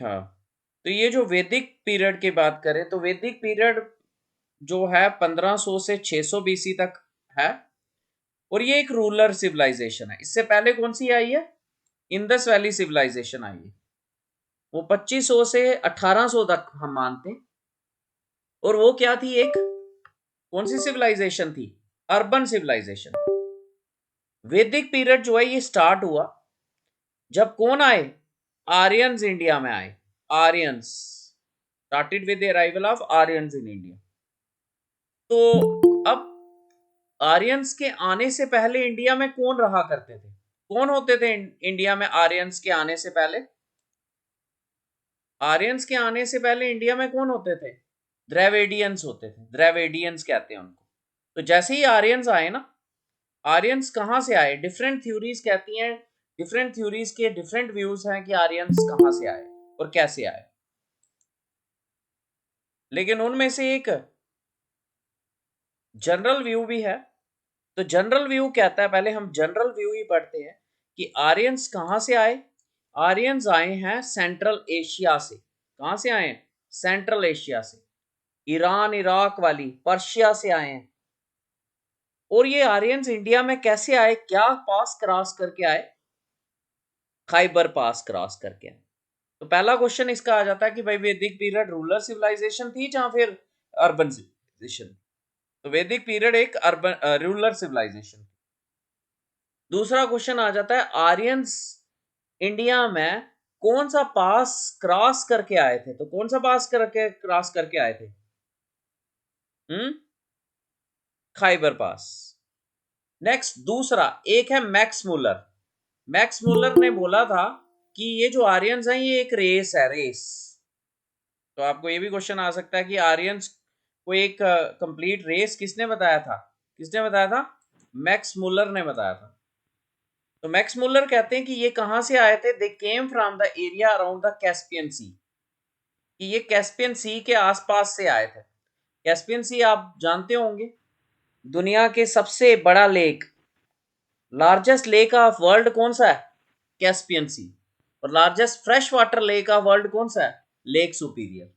हाँ, तो ये जो वैदिक पीरियड की बात करें तो वैदिक पीरियड जो है 1500 से 600 बीसी तक है। और ये एक रूलर सिविलाइजेशन है। इससे पहले कौन सी आई है? इंडस वैली सिविलाइजेशन आई है। वो 2500 से 1800 तक हम मानते हैं। और वो क्या थी? एक कौन सी सिविलाइजेशन थी? Urban civilization. वैदिक पीरियड जो है ये स्टार्ट हुआ जब कौन आए? आर्यंस इंडिया में आए। Aryans started with the arrival of Aryans in India. तो अब आर्यंस के आने से पहले इंडिया में कौन रहा करते थे? कौन होते थे इंडिया में आर्यंस के आने से पहले? आर्यंस के आने से पहले इंडिया में कौन होते थे? द्रविडियंस होते थे। द्रविडियंस कहते हैं उनको। तो जैसे ही आर्यंस आए ना, आर्यंस कहां से आए? डिफरेंट थ्योरीज कहती हैं, डिफरेंट थ्योरीज के डिफरेंट व्यूज हैं कि आर्यंस कहां से आए और कैसे आए। लेकिन उनमें से एक जनरल व्यू भी है। तो जनरल व्यू कहता है, पहले हम जनरल व्यू ही पढ़ते हैं कि आर्यंस कहां से आए। आर्यंस आए हैं सेंट्रल एशिया से। कहां से आए हैं? सेंट्रल एशिया से। ईरान इराक वाली पर्शिया से आए हैं। और ये आर्यंस इंडिया में कैसे आए? क्या पास क्रॉस करके आए? खाइबर पास क्रॉस करके आए। तो पहला क्वेश्चन इसका आ जाता है कि भाई वैदिक पीरियड रूरल सिविलाइजेशन थी या फिर अर्बन सिविलाइजेशन? तो वैदिक पीरियड एक अर्बन रूरल सिविलाइजेशन। दूसरा क्वेश्चन आ जाता है आर्यंस इंडिया में कौन सा पास क्रॉस करके आए थे? तो कौन सा पास करके क्रॉस करके आए थे? खाइबर पास। नेक्स्ट दूसरा एक है मैक्स मुलर। मैक्स मुलर ने बोला था कि ये जो आर्यंस हैं ये एक रेस है, रेस। तो आपको ये भी क्वेश्चन आ सकता है कि आर्यंस को एक कंप्लीट रेस किसने बताया था? किसने बताया था? मैक्स मुलर ने बताया था। तो मैक्स मुलर कहते हैं कि ये कहां से आए थे? They came from the area around the Caspian sea. कि ये कैस्पियन सी के आसपास से आए थे। कैस्पियन सी आप जानते होंगे, दुनिया के सबसे बड़ा lake, largest lake of world कौन सा है? कैस्पियन सी। और largest fresh water lake of world कौन सा है? Lake superior.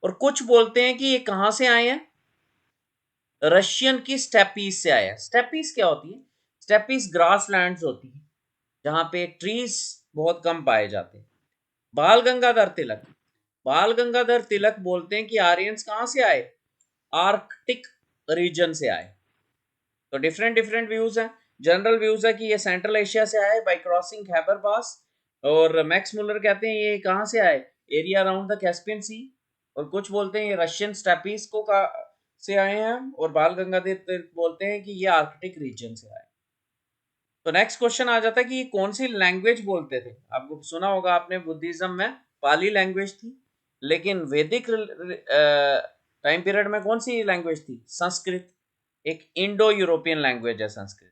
और कुछ बोलते हैं कि ये कहां से आए हैं? रशियन की स्टेपीज से आए हैं। स्टेपीज क्या होती है? स्टेपीज ग्रास लैंड होती है जहां पे ट्रीज बहुत कम पाए जाते हैं। बाल गंगाधर तिलक, बाल गंगाधर तिलक बोलते हैं कि आर्यंस कहां से आए? आर्कटिक रीजन से आए। तो डिफरेंट डिफरेंट व्यूज हैं। जनरल व्यूज है कि ये सेंट्रल एशिया से आए बाय क्रॉसिंग खैबर पास। और मैक्स मुलर कहते हैं ये कहां से आए? एरिया अराउंड द कैस्पियन सी। और कुछ बोलते हैं ये रशियन स्टेपीज को का से आए हैं। और बाल गंगाधर तिलक बोलते हैं कि ये आर्कटिक रीजन से आए। तो नेक्स्ट क्वेश्चन आ जाता है कि ये कौन सी लैंग्वेज बोलते थे? आपको सुना होगा आपने, बुद्धिज्म में पाली लैंग्वेज थी। लेकिन वैदिक टाइम पीरियड में कौन सी लैंग्वेज थी? संस्कृत। एक इंडो यूरोपियन लैंग्वेज है संस्कृत।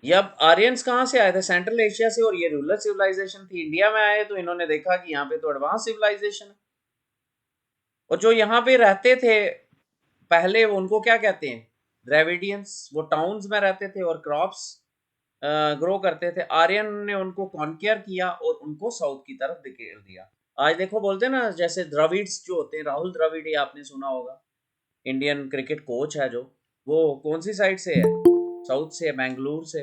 ये अब आर्यंस कहाँ से आए थे? सेंट्रल एशिया से। और ये रूरल सिविलाइजेशन थी। इंडिया में आए तो इन्होंने देखा कि यहाँ पे तो एडवांस सिविलाइजेशन है। और जो यहाँ पे रहते थे पहले उनको क्या कहते हैं? द्रविडियंस। वो टाउन्स में रहते थे और क्रॉप्स ग्रो करते थे। आर्यन ने उनको कॉन्कियर किया और उनको साउथ की तरफ धकेल दिया। आज देखो बोलते हैं ना, जैसे द्रविड्स जो होते हैं, राहुल द्रविड़, ये आपने सुना होगा, इंडियन क्रिकेट कोच है जो, वो कौन सी साइड से है? साउथ से, बेंगलुरु से।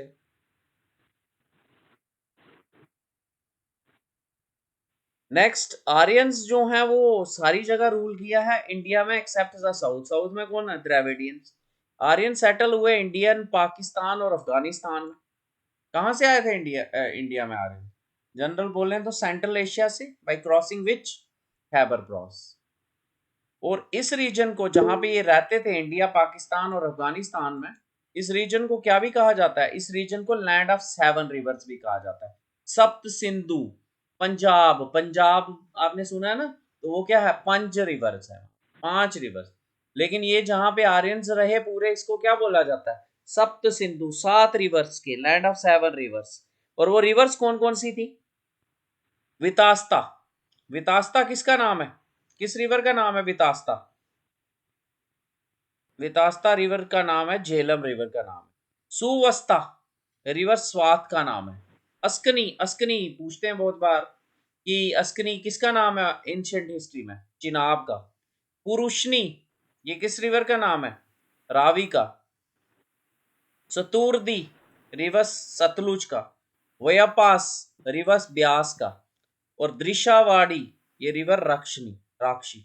नेक्स्ट आर्यंस जो हैं वो सारी जगह रूल किया है इंडिया में एक्सेप्ट द साउथ। साउथ में कौन है? द्रविडियंस। आर्यन सेटल हुए इंडियन पाकिस्तान और अफगानिस्तान में। कहाँ से आए थे इंडिया में आर्यन? जनरल बोले तो सेंट्रल एशिया से बाय क्रॉसिंग विच? खैबर क्रॉस। और इस रीजन को जहां पे ये रहते थे, इंडिया पाकिस्तान और अफगानिस्तान में, इस रीजन को क्या भी कहा जाता है? इस रीजन को लैंड ऑफ सेवन रिवर्स भी कहा जाता है। सप्त सिंधु। पंजाब, पंजाब आपने सुना है ना, तो वो क्या है? पंज रिवर्स है, पांच रिवर्स। लेकिन ये जहां पे आर्यंस रहे पूरे, इसको क्या बोला जाता है? सप्त सिंधु, सात रिवर्स के लैंड ऑफ सेवन रिवर्स। और वो रिवर्स कौन कौन सी थी? वितास्ता। वितास्ता किसका नाम है? किस रिवर का नाम है वितास्ता? वितास्ता रिवर का नाम है झेलम रिवर का नाम है। सुवस्ता रिवर स्वात का नाम है। अस्कनी, अस्कनी पूछते हैं बहुत बार कि अस्कनी किसका नाम है एंशिएंट हिस्ट्री में? चिनाब का। पुरुषनी ये किस रिवर का नाम है? रावी का। सतुर्दी रिवर्स सतलुज का। वयापास रिवर्स ब्यास का। और दृशावाड़ी ये रिवर राक्षनी राक्षी।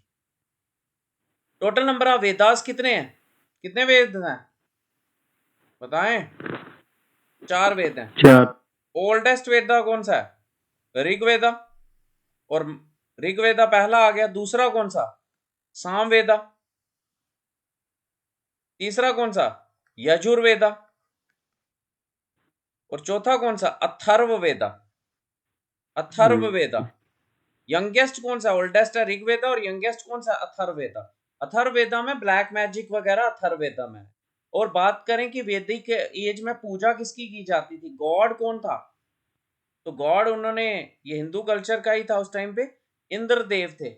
टोटल नंबर ऑफ वेदास कितने हैं? कितने वेद हैं बताएं? 4 वेद हैं। 4। ओल्डेस्ट वेदा कौन सा है? ऋग्वेदा। और ऋग्वेदा पहला आ गया। दूसरा कौन सा? सामवेदा। तीसरा कौन सा? यजुर्वेदा। और चौथा कौन सा? अथर्ववेदा। अथर्ववेदा। यंगेस्ट कौन सा? ओल्डेस्ट है ऋग्वेदा और यंगेस्ट कौन सा? अथर्ववेदा। अथर्ववेदा में ब्लैक मैजिक वगैरह अथर्ववेदा में। और बात करें कि वैदिक एज में पूजा किसकी की जाती थी, गॉड कौन था? तो गॉड उन्होंने ये हिंदू कल्चर का ही था उस टाइम पे, इंद्रदेव थे।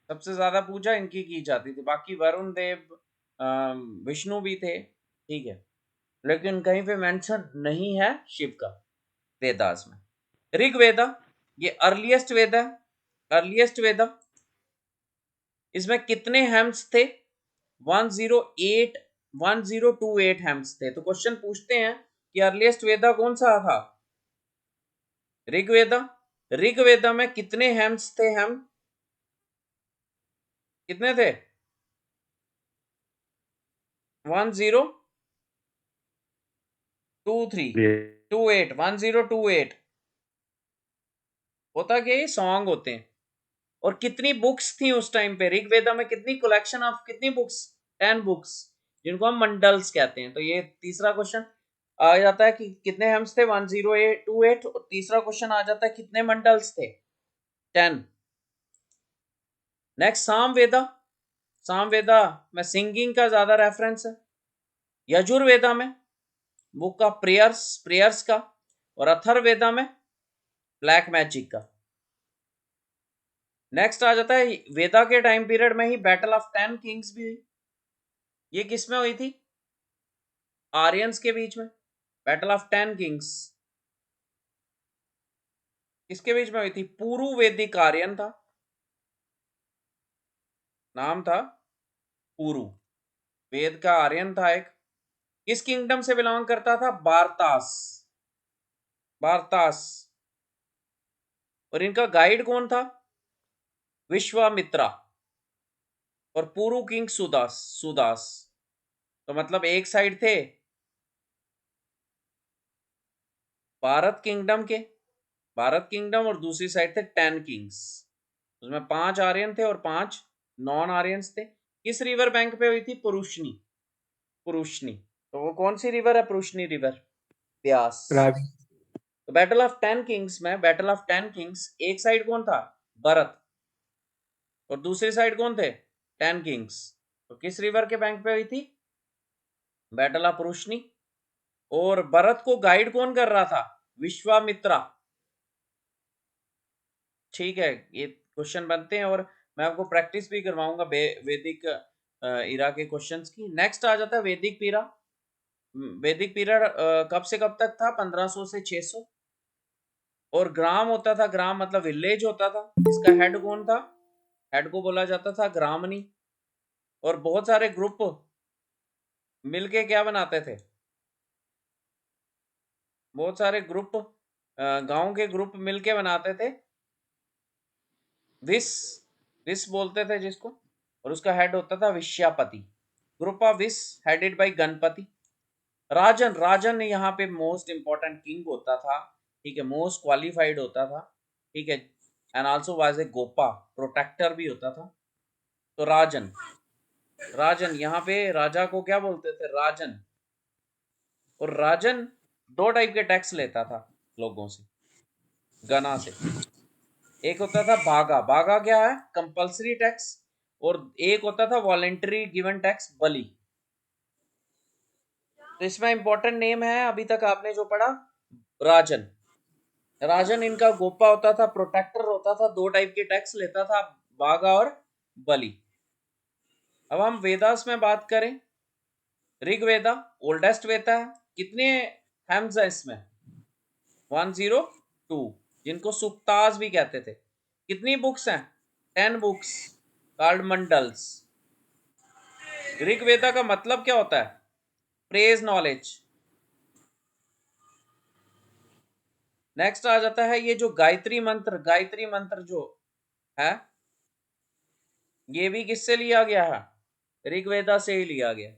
सबसे ज्यादा पूजा इनकी की जाती थी। बाकी वरुण देव, विष्णु भी थे, ठीक है, लेकिन कहीं पे मेंशन नहीं है शिव का वेदास में। ऋग्वेदा ये अर्लीस्ट वेद है, अर्लीस्ट वेदा। इसमें कितने हेम्स थे? 1028 हेम्स थे। तो क्वेश्चन पूछते हैं कि अर्लीस्ट वेदा कौन सा था? ऋग्वेदा। ऋग्वेदा में कितने हेम्स थे? हम कितने थे? 1028 होता क्या? ये सॉन्ग होते हैं। और कितनी बुक्स थी उस टाइम पे? ऋग्वेदा में कितनी कलेक्शन ऑफ कितनी बुक्स? 10 बुक्स, जिनको हम मंडल्स कहते हैं। तो ये तीसरा क्वेश्चन आ जाता है कि कितने हेम्स थे? 1028। और तीसरा क्वेश्चन आ जाता है कितने मंडल्स थे? 10। नेक्स्ट सामवेदा। सामवेदा में सिंगिंग का ज्यादा रेफरेंस है। यजुर्वेदा में बुक ऑफ प्रेयर्स, प्रेयर्स का। और अथर्ववेदा में ब्लैक मैजिक का। नेक्स्ट आ जाता है वेदा के टाइम पीरियड में ही बैटल ऑफ 10 किंग्स भी हुई। ये किस में हुई थी? आर्यंस के बीच में। बैटल ऑफ 10 किंग्स किसके बीच में हुई थी? पूर्व वैदिक आर्यन था, नाम था पुरु। वेद का आर्यन था एक। किस किंगडम से बिलोंग करता था? बारतास। बारतास। और इनका गाइड कौन था? विश्वामित्रा। और पुरु किंग सुदास। सुदास। तो मतलब एक साइड थे भारत किंगडम के, भारत किंगडम, और दूसरी साइड थे 10 किंग्स। उसमें 5 आर्यन थे और 5 नॉन आर्यंस थे। किस रिवर बैंक पे हुई थी? पुरुषनी। पुरुषनी। तो वो कौन सी रिवर है? पुरुषनी रिवर, ब्यास। रावी। तो बैटल ऑफ 10 किंग्स में, बैटल ऑफ 10 किंग्स, एक साइड कौन था? भरत। और दूसरी साइड कौन थे? 10 किंग्स। तो किस रिवर के बैंक पे हुई थी? Battle of Parushni. और भरत को गाइड कौन कर रहा था? विश्वामित्रा। ठीक है, ये क्वेश्चन बनते हैं और मैं आपको प्रैक्टिस भी करवाऊंगा वैदिक इरा के क्वेश्चंस की। नेक्स्ट आ जाता है वैदिक पीरा। वैदिक पीरियड कब से कब तक था? 1500 से 600। और ग्राम होता था, ग्राम मतलब विलेज होता था। इसका हेड कौन था? हेड को बोला जाता था ग्रामनी। और बहुत सारे ग्रुप मिलके क्या बनाते थे? बहुत सारे ग्रुप, गांव के ग्रुप मिलके बनाते थे विस। विस बोलते थे जिसको। और उसका हेड होता था विश्यापति। ग्रुप ऑफ विस हेडेड बाय गणपति। राजन, राजन यहाँ पे मोस्ट इंपॉर्टेंट किंग होता था, ठीक है, मोस्ट क्वालिफाइड होता था, ठीक है, एंड आल्सो वाज ए गोपा, प्रोटेक्टर भी होता था। तो राजन, राजन यहाँ पे राजा को क्या बोलते थे? राजन। और राजन 2 टाइप के टैक्स लेता था लोगों से, गना से। एक होता था बागा। बागा क्या है? Compulsory tax. और एक होता था वॉलेंटरी गिवन टैक्स, बलि। तो इसमें इंपॉर्टेंट नेम है अभी तक आपने जो पढ़ा, राजन। राजन इनका गोपा होता था, प्रोटेक्टर होता था, 2 टाइप के टैक्स लेता था, बागा और बलि। अब हम वेदास में बात करें। ऋग्वेदा ओल्डेस्ट वेदा है। कितने हेम्स है इसमें? 102, जिनको सुक्ताज भी कहते थे। कितनी बुक्स हैं? 10 बुक्स कॉल्ड मंडल्स। ऋग्वेदा का मतलब क्या होता है? Praise knowledge. नेक्स्ट आ जाता है ये जो गायत्री मंत्र जो है, ये भी किससे लिया गया है? ऋग्वेदा से ही लिया गया।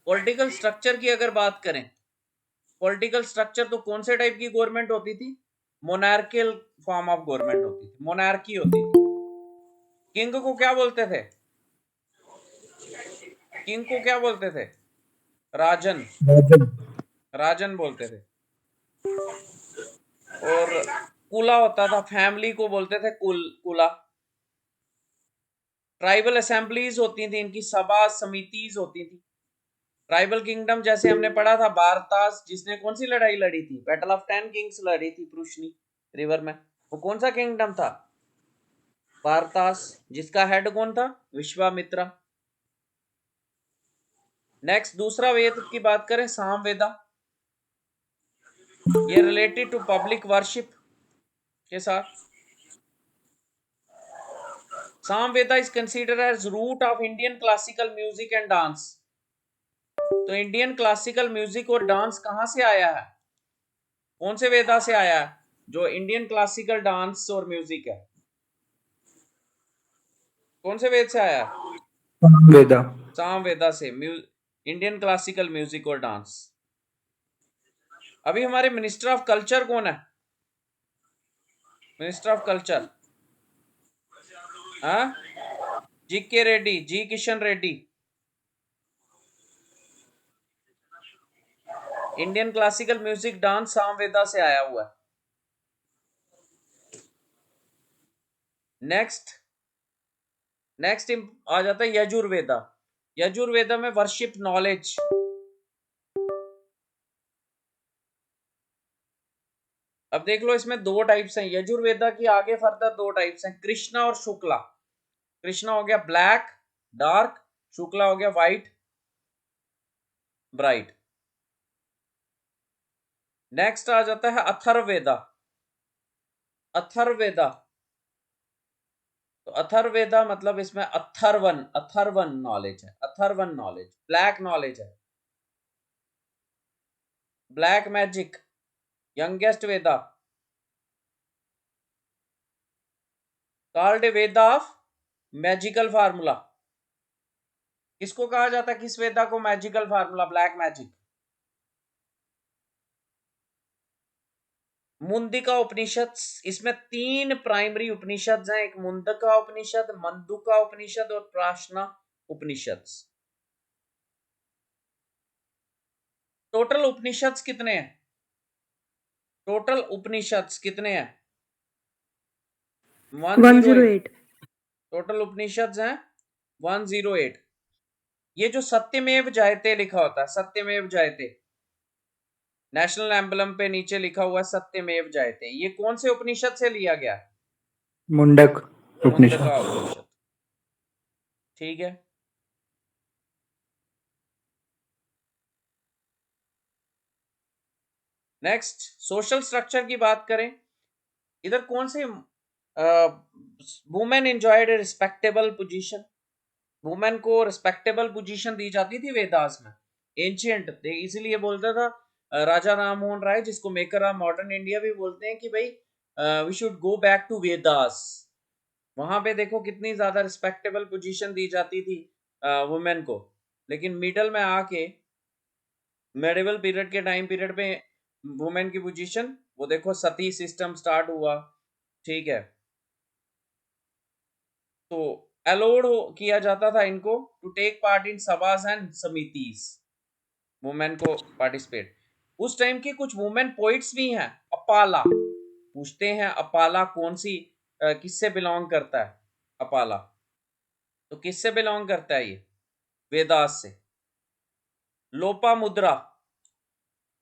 पॉलिटिकल स्ट्रक्चर की अगर बात करें, पॉलिटिकल स्ट्रक्चर तो कौन से टाइप की गवर्नमेंट होती थी? मोनार्कियल फॉर्म ऑफ गवर्नमेंट होती थी, मोनार्की होती थी। किंग को क्या बोलते थे? किंग को क्या बोलते थे? राजन। राजन बोलते थे। और कुला होता था, फैमिली को बोलते थे कुला। ट्राइबल असेंबलीज होती थी, इनकी सभा समितिज होती थी। ट्राइबल किंगडम जैसे हमने पढ़ा था, बारतास जिसने कौन सी लड़ाई लड़ी थी? बैटल ऑफ 10 किंग्स लड़ी थी प्रुशनी रिवर में। वो कौन सा किंगडम था? बारतास, जिसका हेड कौन था? विश्वामित्रा। नेक्स्ट दूसरा वेद की बात करें, सामवेदा। ये रिलेटेड टू पब्लिक वर्शिप के साथ। Samaveda is considered as root of Indian classical music and dance. तो इंडियन क्लासिकल म्यूजिक और डांस कहां से आया है? कौन से वेदा से आया है जो इंडियन क्लासिकल डांस और म्यूजिक है? कौन से वेद से आया है? वेदा। सामवेदा से इंडियन क्लासिकल म्यूजिक और डांस। अभी हमारे मिनिस्टर ऑफ कल्चर कौन है? Minister of culture G K Reddy, G Kishan Reddy. Indian classical music dance Samaveda से आया हुआ है। नेक्स्ट आ जाता है यजुर्वेदा। यजुर्वेदा में वर्शिप नॉलेज। अब देख लो, इसमें दो टाइप्स हैं यजुर्वेदा की, आगे फर्दर दो टाइप्स हैं, कृष्णा और शुक्ला। कृष्णा हो गया ब्लैक डार्क, शुक्ला हो गया व्हाइट ब्राइट। नेक्स्ट आ जाता है अथर्ववेदा। अथर्ववेदा, तो अथर्ववेदा मतलब इसमें अथर्वन नॉलेज है, अथर्वन नॉलेज, ब्लैक नॉलेज है, black magic. Youngest Veda called Veda of magical formula. किसको कहा जाता है, किस वेदा को मैजिकल फार्मूला, ब्लैक मैजिक? मुंडिका उपनिषद। इसमें 3 प्राइमरी उपनिषद हैं, एक मुंडका उपनिषद, मंडूका उपनिषद और प्राश्ना उपनिषद। टोटल उपनिषद कितने हैं? टोटल उपनिषद कितने हैं? 108। टोटल उपनिषद हैं 108। ये जो सत्यमेव जयते लिखा होता है, सत्यमेव जयते, नेशनल एम्बलम पे नीचे लिखा हुआ है सत्यमेव जयते, ये कौन से उपनिषद से लिया गया? मुंडक उपनिषद। मुंडका उपनिषद। ठीक है। नेक्स्ट सोशल स्ट्रक्चर की बात करें, इधर कौन से women enjoyed respectable position? Women को रिस्पेक्टेबल पोजीशन दी जाती थी वेदास में, एंशियंट, इसीलिए बोलता था राजा राम मोहन राय, जिसको मेकर ऑफ मॉडर्न इंडिया भी बोलते हैं, कि भाई we should go back to Vedas. वहां पे देखो कितनी ज्यादा रिस्पेक्टेबल पोजीशन दी जाती थी वुमेन को। लेकिन मिडल में आके मेडिवल पीरियड के टाइम पीरियड पे वुमेन की पोजीशन, वो देखो सती सिस्टम स्टार्ट हुआ। ठीक है, तो अलाउड किया जाता था इनको to take part in sabhas and samitis, women को पार्टिसिपेट। उस टाइम के कुछ वुमेन पोइट्स भी हैं। अपाला, पूछते हैं अपाला कौन सी किससे बिलोंग करता है? अपाला तो किससे बिलोंग करता है? ये वेदास से। लोपा मुद्रा,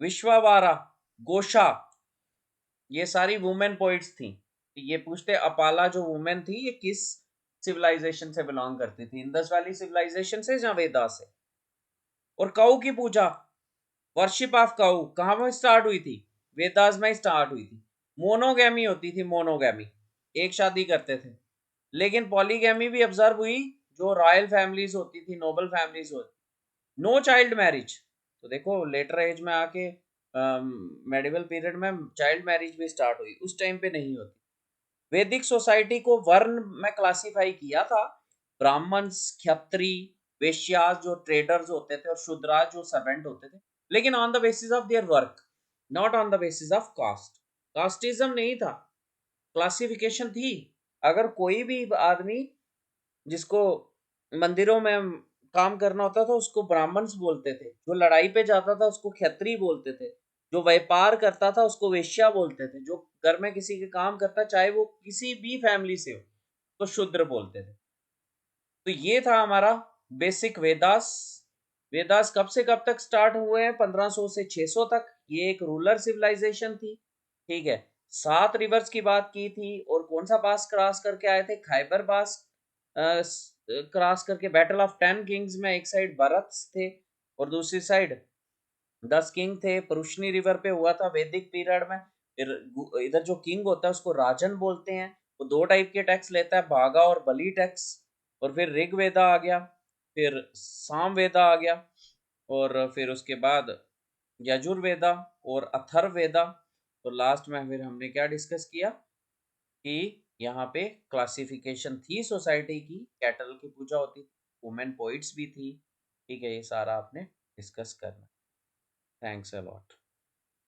विश्वावारा, गोशा, ये सारी वुमेन पोइट्स थी। ये पूछते अपाला जो वुमेन थी, ये किस सिविलाइजेशन से बिलोंग करती थी? इंडस वैली सिविलाइजेशन से या वेदा से? और काऊ की पूजा, वर्शिप ऑफ काऊ कहाँ में स्टार्ट हुई थी? वेदास में स्टार्ट हुई थी। मोनोगैमी होती थी, मोनोगैमी, एक शादी करते थे। लेकिन पॉलीगैमी भी ऑब्जर्व हुई, जो रॉयल फैमिलीज होती थी, नोबल फैमिलीज होती। नो चाइल्ड मैरिज, तो देखो लेटर एज में आके मेडिवल पीरियड में चाइल्ड मैरिज भी स्टार्ट हुई, उस टाइम पे नहीं होती। वैदिक सोसाइटी को वर्ण में क्लासिफाई किया था, ब्राह्मण्स, क्षत्रिय, वैश्यास जो ट्रेडर्स होते थे, और शूद्रास जो सर्वेंट होते थे, लेकिन on the basis of their work, not on the basis of caste. Casteism नहीं था, क्लासिफिकेशन थी। अगर कोई भी आदमी जिसको मंदिरों में काम करना होता था उसको ब्राह्मण्स बोलते थे, जो लड़ाई पे जाता था उसको क्षत्रिय बोलते थे, जो व्यापार करता था उसको वेश्या बोलते थे, जो घर में किसी के काम करता चाहे वो किसी भी फैमिली से हो तो शूद्र बोलते थे। तो ये था हमारा बेसिक वेदास। वेदास कब से कब तक स्टार्ट हुए हैं? 1500 से 600 तक। ये एक रूलर सिविलाइजेशन थी, ठीक है। 7 रिवर्स की बात की थी, और कौन सा पास क्रॉस करके आए थे? खाइबर पास क्रॉस करके। बैटल ऑफ 10 किंग्स में एक साइड भरत थे और दूसरी साइड 10 किंग थे। परुष्णी रिवर पे हुआ था वैदिक पीरियड में। फिर इधर जो किंग होता है उसको राजन बोलते हैं। वो 2 टाइप के टैक्स लेता है, भागा और बलि टैक्स। और फिर ऋग्वेदा आ गया, फिर सामवेदा आ गया, और फिर उसके बाद यजुर्वेदा और अथर्ववेदा। तो लास्ट में फिर हमने क्या डिस्कस किया कि यहाँ पे क्लासिफिकेशन थी सोसाइटी की, कैटल की पूजा होती थी, वुमेन पोइट्स भी थी, ठीक है। ये सारा आपने डिस्कस करना। Thanks a lot.